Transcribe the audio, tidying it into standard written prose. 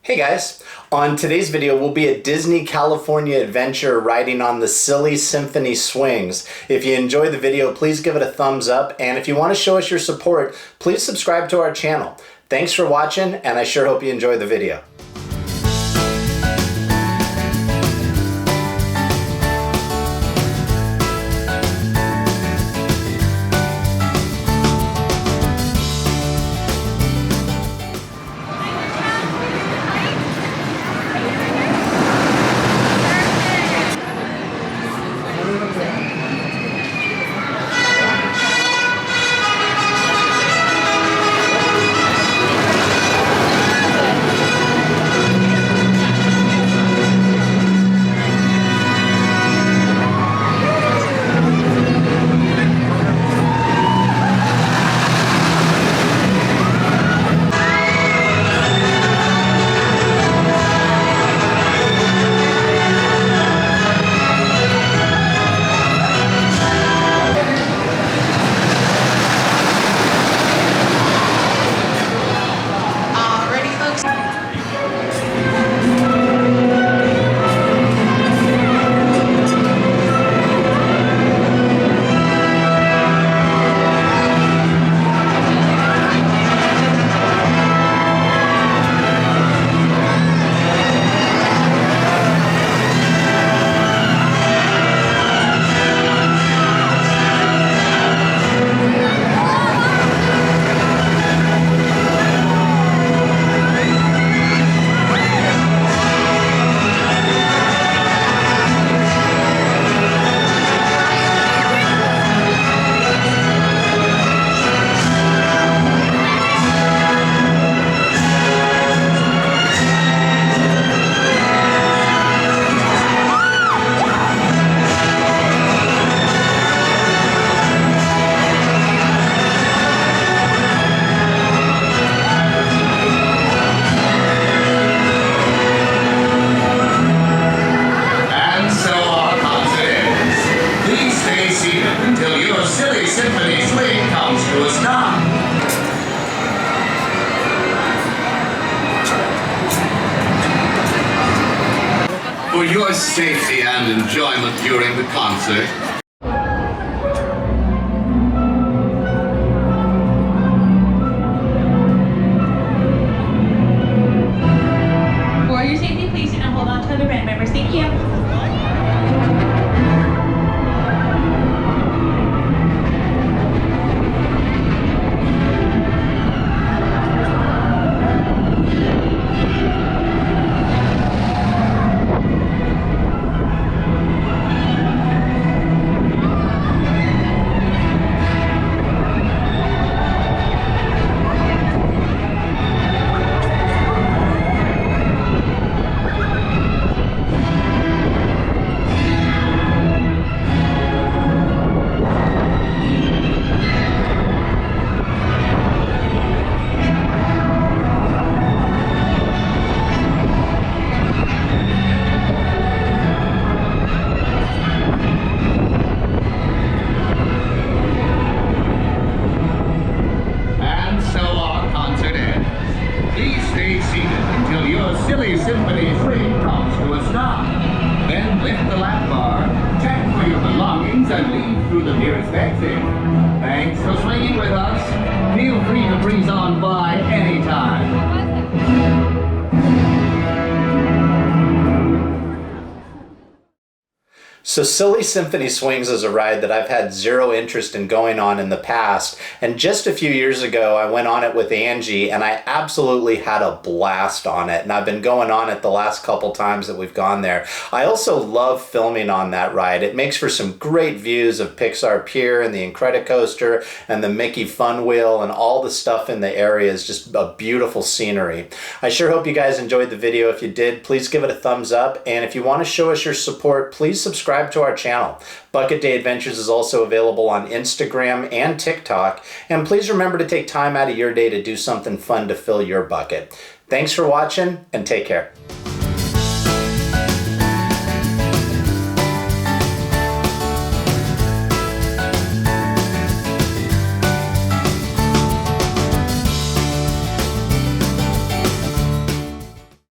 Hey guys, on today's video we'll be at Disney California Adventure riding on the silly Symphony Swings. If you enjoyed the video, please give it a thumbs up, and if you want to show us your support, please subscribe to our channel. Thanks for watching, and I sure hope you enjoyed the video. Until your silly Symphony Swing comes to a stop. For your safety and enjoyment during the concert, For your safety, please do not hold on to other band members. Thank you. until your silly Symphony Swing comes to a stop. Then lift the lap bar, check for your belongings, and leave through the nearest exit. Thanks for swinging with us. Feel free to breeze on by anytime. So Silly Symphony Swings is a ride that I've had zero interest in going on in the past, and just a few years ago I went on it with Angie and I absolutely had a blast on it, and I've been going on it the last couple times that we've gone there. I also love filming on that ride. It makes for some great views of Pixar Pier and the Incredicoaster and the Mickey Fun Wheel, and all the stuff in the area is just a beautiful scenery. I sure hope you guys enjoyed the video. If you did, please give it a thumbs up, and if you want to show us your support, please subscribe to our channel. Bucket Day Adventures is also available on Instagram and TikTok, and please remember to take time out of your day to do something fun to fill your bucket. Thanks for watching, and take care.